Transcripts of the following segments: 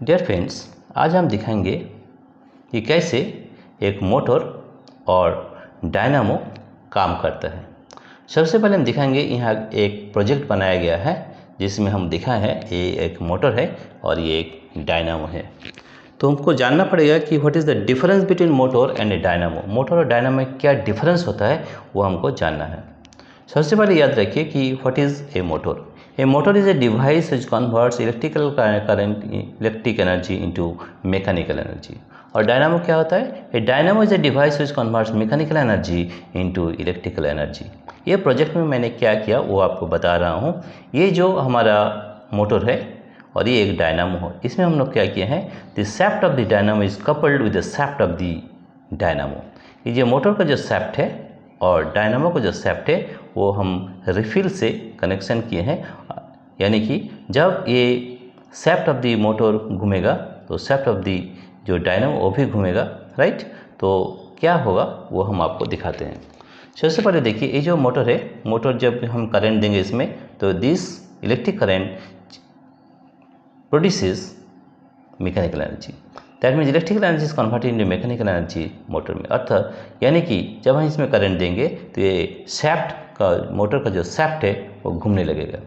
Dear friends, आज हम दिखाएंगे कि कैसे एक मोटर और डायनामो काम करता है। सबसे पहले हम दिखाएंगे, यहाँ एक प्रोजेक्ट बनाया गया है जिसमें हम दिखाए हैं ये एक मोटर है और ये एक डायनामो है। तो हमको जानना पड़ेगा कि what is the difference between motor and a dynamo. Motor और डायनामो में क्या डिफरेंस होता है वो हमको जानना है। सबसे पहले याद रखिए कि what is a motor. A motor is a device which converts electrical current, electric energy into mechanical energy. और डायनामो क्या होता है? A dynamo is a device which converts mechanical energy into electrical energy. ये project में मैंने क्या किया वो आपको बता रहा हूँ। ये जो हमारा मोटर है और ये एक डायनामो है, इसमें हम लोग क्या किए हैं, the shaft of the dynamo is coupled with the shaft of the dynamo. ये जो मोटर का जो shaft है और डायनामो का जो shaft है वो हम रिफिल से कनेक्शन किए हैं। यानी कि जब ये shaft ऑफ दी मोटर घूमेगा तो shaft ऑफ दी जो डायनामो वो भी घूमेगा, राइट। तो क्या होगा वो हम आपको दिखाते हैं। सबसे पहले देखिए, ये जो मोटर है, मोटर जब हम करंट देंगे इसमें तो this electric current produces mechanical energy. That means electrical energy is converted into mechanical energy motor में। अर्थात यानी कि जब हम इसमें करंट देंगे तो ये shaft का, मोटर का जो shaft है वो घूमने लगेगा।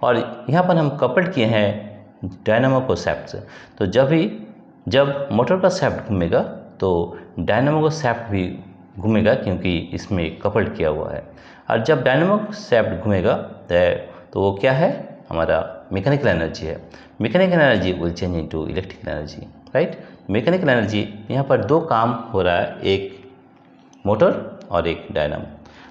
और यहाँ पर हम कपल्ड किए हैं डायनामो को shaft से। तो जब मोटर का shaft घूमेगा तो डायनामो का shaft भी घूमेगा, क्योंकि इसमें कपल्ड किया हुआ है। और जब डायनामो shaft घूमेगा तो वो क्या है, हमारा मैकेनिकल एनर्जी है। Mechanical energy will change into electrical energy, right. Mechanical energy, यहाँ पर दो काम हो रहा है, एक मोटर और एक डायनामो।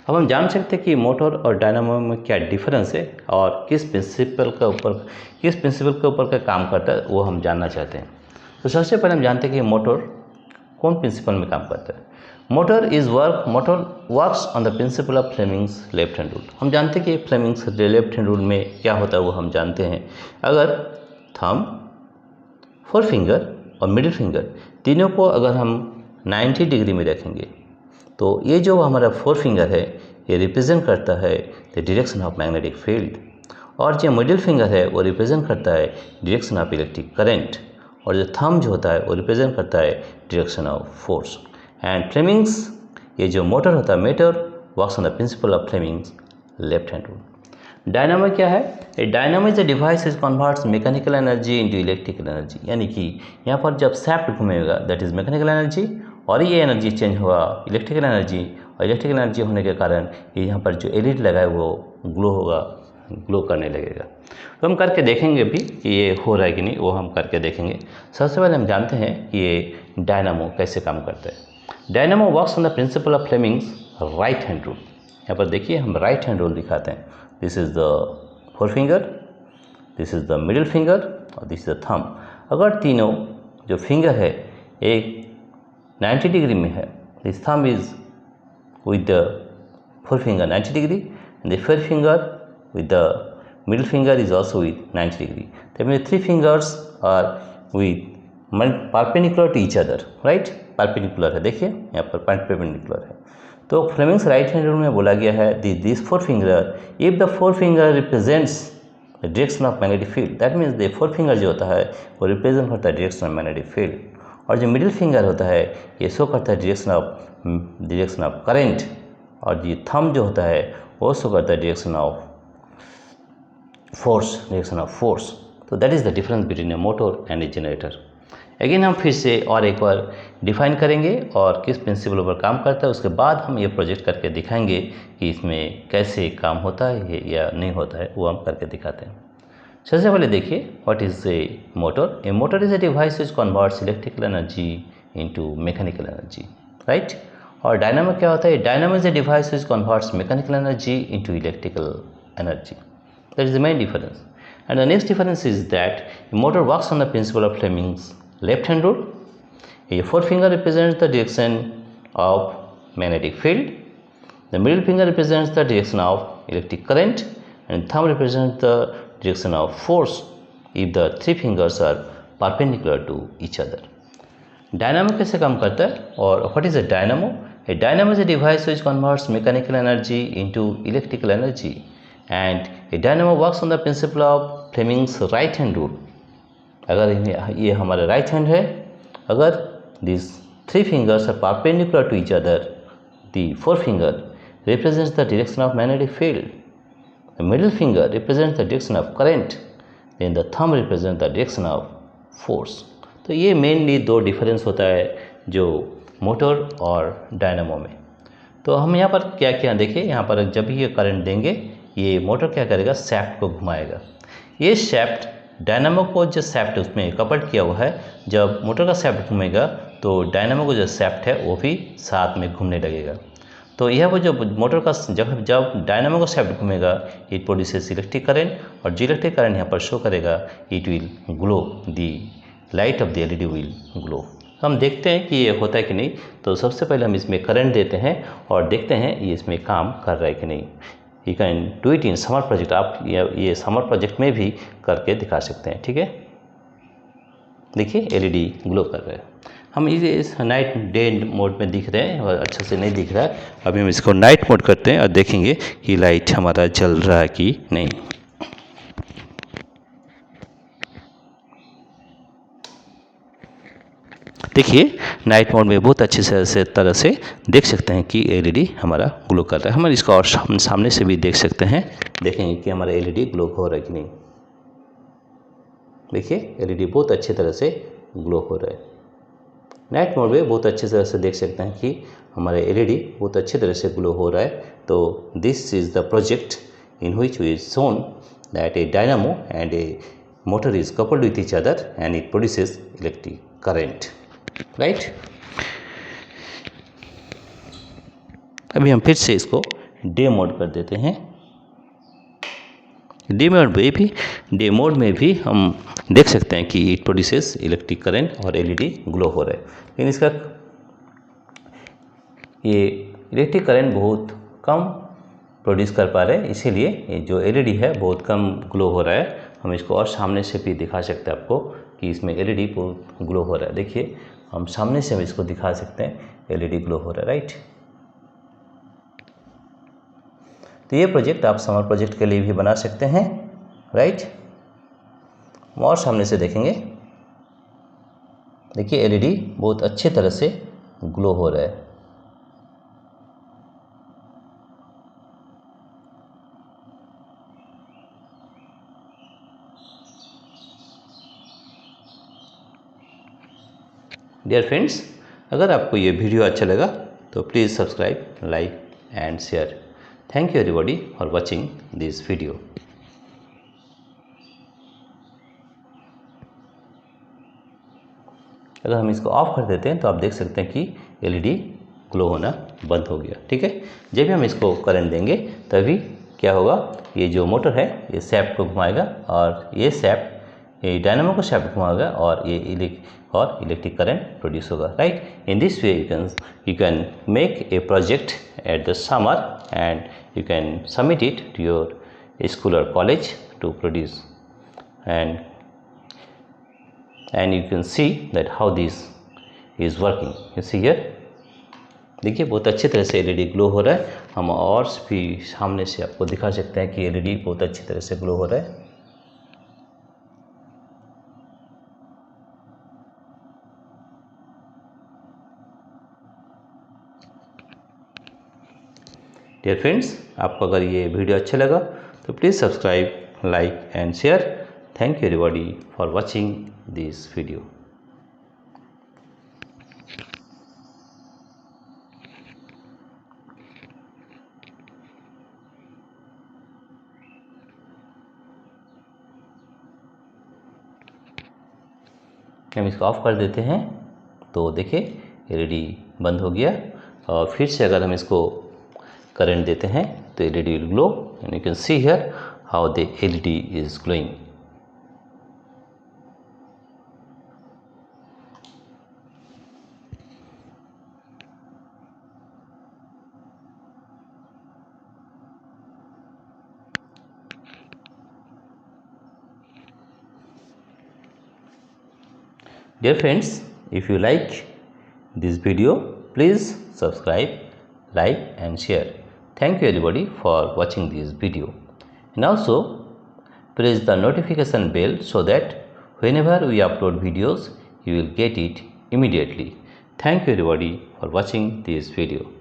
अब हम जान सकते हैं कि मोटर और डायनामो में क्या डिफरेंस है और किस प्रिंसिपल के ऊपर का काम करता है वो हम जानना चाहते हैं। तो सबसे पहले हम जानते हैं कि मोटर कौन प्रिंसिपल में काम करता है। Motor works on the principle of Fleming's left hand rule. हम जानते हैं कि फ्लेमिंग्स लेफ्ट हैंड रूल में क्या होता है वो हम जानते हैं। अगर थंब, फोर फिंगर और मिडिल फिंगर तीनों को अगर हम 90 डिग्री में रखेंगे तो ये जो हमारा फोर फिंगर है ये रिप्रेजेंट करता है the direction of magnetic field, और जो मिडिल फिंगर है वो रिप्रेजेंट करता है डायरेक्शन ऑफ इलेक्ट्रिक करंट, और जो थंब जो होता है वो रिप्रेजेंट करता है direction of force. And Fleming's, ये जो मोटर होता है, motor works on the principle of Fleming's left hand rule. Dynamo क्या है? A dynamo is a device which converts mechanical energy into electrical energy. यानी कि यहाँ पर जब shaft घूमेगा दैट इज मैकेनिकल एनर्जी, और ये एनर्जी चेंज हुआ इलेक्ट्रिकल एनर्जी, और इलेक्ट्रिकल एनर्जी होने के कारण ये यहाँ पर जो एलईडी लगा है वो ग्लो करने लगेगा। तो हम करके देखेंगे भी कि ये हो रहा है कि नहीं, वो हम करके देखेंगे। सबसे पहले हम जानते हैं कि ये डायनामो कैसे काम करता है। Dynamo works on the principle of Fleming's right hand rule. यहाँ पर देखिए हम राइट हैंड रूल दिखाते हैं। This is the four finger, this is the middle finger और दिस इज़ द थंब। अगर तीनों जो फिंगर है एक 90 डिग्री में है, this thumb is with the four finger 90 degree and the four finger with the middle finger is also with 90 degree. That means three fingers are with perpendicular to each other, right? Perpendicular है, देखिए यहाँ पर perpendicular है। तो Fleming's right hand rule में बोला गया है this four finger, if the four finger represents the direction of magnetic field, that means the four finger जो होता है वो रिप्रेजेंट करता है डायरेक्शन ऑफ मैग्नेटिक फील्ड, और जो मिडिल फिंगर होता है ये शो करता है डायरेक्शन ऑफ करंट, और ये थंब जो होता है वो शो करता है डायरेक्शन ऑफ फोर्स। तो that is the difference between A motor and A generator. Again हम फिर से और एक बार डिफाइन करेंगे और किस प्रिंसिपल पर काम करता है, उसके बाद हम ये प्रोजेक्ट करके दिखाएंगे कि इसमें कैसे काम होता है या नहीं होता है, वो हम करके दिखाते हैं। सबसे पहले देखिए what is a motor. A motor is a device which converts electrical energy into mechanical energy, right. और डायनामो क्या होता है? Dynamo is a device which converts mechanical energy into electrical energy. That is the main difference. And the next difference is that a motor works on the principle of Fleming's left hand rule. A forefinger represents the direction of magnetic field. The middle finger represents the direction of electric current, and thumb represents the direction of force if the three fingers are perpendicular to each other. Dynamo कैसे काम करता है और what is a dynamo? A dynamo is a device which converts mechanical energy into electrical energy. And a dynamo works on the principle of Fleming's right hand rule. अगर ये हमारा right hand है, अगर this 3 fingers are perpendicular to each other, the forefinger represents the direction of magnetic field, the middle finger represents the direction of current, then the thumb represents the direction of force. तो ये mainly दो difference होता है जो motor और dynamo में। तो हम यहाँ पर क्या क्या देखिए, यहाँ पर जब भी ये करंट देंगे ये मोटर क्या करेगा, शैफ्ट को घुमाएगा। ये शैफ्ट डायनामो को जो शैफ्ट उसमें कपल्ड किया हुआ है, जब मोटर का शैफ्ट घूमेगा तो डायनामो को जो शैफ्ट है वो भी साथ में घूमने लगेगा। तो यह वो जो मोटर का जब डायनामो का शैफ्ट घूमेगा इट प्रोड्यूसेस इलेक्ट्रिक करंट, और जो इलेक्ट्रिक करंट यहाँ पर शो करेगा it will glow, the light of the LED will glow. हम देखते हैं कि ये होता है कि नहीं। तो सबसे पहले हम इसमें करंट देते हैं और देखते हैं ये इसमें काम कर रहा है कि नहीं। You can do it in summer project, आप ये समर प्रोजेक्ट में भी करके दिखा सकते हैं, ठीक है। देखिए एलईडी ग्लो कर रहा है। हम इस नाइट डे मोड में दिख रहे हैं और अच्छे से नहीं दिख रहा है। अभी हम इसको नाइट मोड करते हैं और देखेंगे कि लाइट हमारा जल रहा है कि नहीं। देखिए नाइट मोड में बहुत अच्छे से तरह से देख सकते हैं कि एलईडी हमारा ग्लो कर रहा है। हम इसको और हम सामने से भी देख सकते हैं, देखेंगे कि हमारा एलईडी ग्लो हो रहा है कि नहीं। देखिए एलईडी बहुत अच्छे तरह से ग्लो हो रहा है। नाइट मोड में बहुत अच्छे तरह से देख सकते हैं कि हमारे एलईडी बहुत अच्छे तरह से ग्लो हो रहा है। तो this is the project in which we shown that a dynamo and a motor is coupled with each other and it produces electric current, right. अभी हम फिर से इसको डे मोड कर देते हैं। डे मोड में भी हम देख सकते हैं कि इट प्रोड्यूसेस इलेक्ट्रिक करंट और एलईडी ग्लो हो रहा है। लेकिन इसका ये इलेक्ट्रिक करंट बहुत कम प्रोड्यूस कर पा रहे हैं, इसीलिए ये जो एलईडी है बहुत कम ग्लो हो रहा है। हम इसको और सामने से भी दिखा सकते हैं आपको कि इसमें एलईडी बहुत ग्लो हो रहा है। देखिए हम सामने से हम इसको दिखा सकते हैं, एलईडी ग्लो हो रहा है, राइट। तो ये प्रोजेक्ट आप समर प्रोजेक्ट के लिए भी बना सकते हैं, राइट। हम और सामने से देखेंगे, देखिए एलईडी बहुत अच्छे तरह से ग्लो हो रहा है। डियर फ्रेंड्स, अगर आपको ये वीडियो अच्छा लगा तो please subscribe, like and share. Thank you everybody for watching this video. अगर हम इसको ऑफ कर देते हैं तो आप देख सकते हैं कि एलईडी ग्लो होना बंद हो गया, ठीक है। जब भी हम इसको करंट देंगे तभी क्या होगा, ये जो मोटर है ये शैफ्ट को घुमाएगा और ये शैफ्ट ये डायनामो को शैफ्ट घुमाएगा और ये इलेक्ट्रिक करंट प्रोड्यूस होगा, right. In this way you can make a project at the summer and you can submit it to your school और college to produce and you can see that how this is working. You see here, देखिए बहुत अच्छे तरह से LED glow हो रहा है। हम और भी सामने से आपको दिखा सकते हैं कि एलईडी बहुत अच्छी तरह से ग्लो हो रहा है। डियर फ्रेंड्स, आपको अगर ये वीडियो अच्छा लगा तो please subscribe, like and share. Thank you everybody for watching this video. हम इसको ऑफ कर देते हैं तो देखिए एलईडी बंद हो गया। और फिर से अगर हम इसको करंट देते हैं तो LED will glow and you can see here how the LED is glowing. Dear friends, if you like this video, please subscribe, like and share. Thank you everybody for watching this video. And also press the notification bell so that Whenever we upload videos, you will get it immediately. Thank you everybody for watching this video.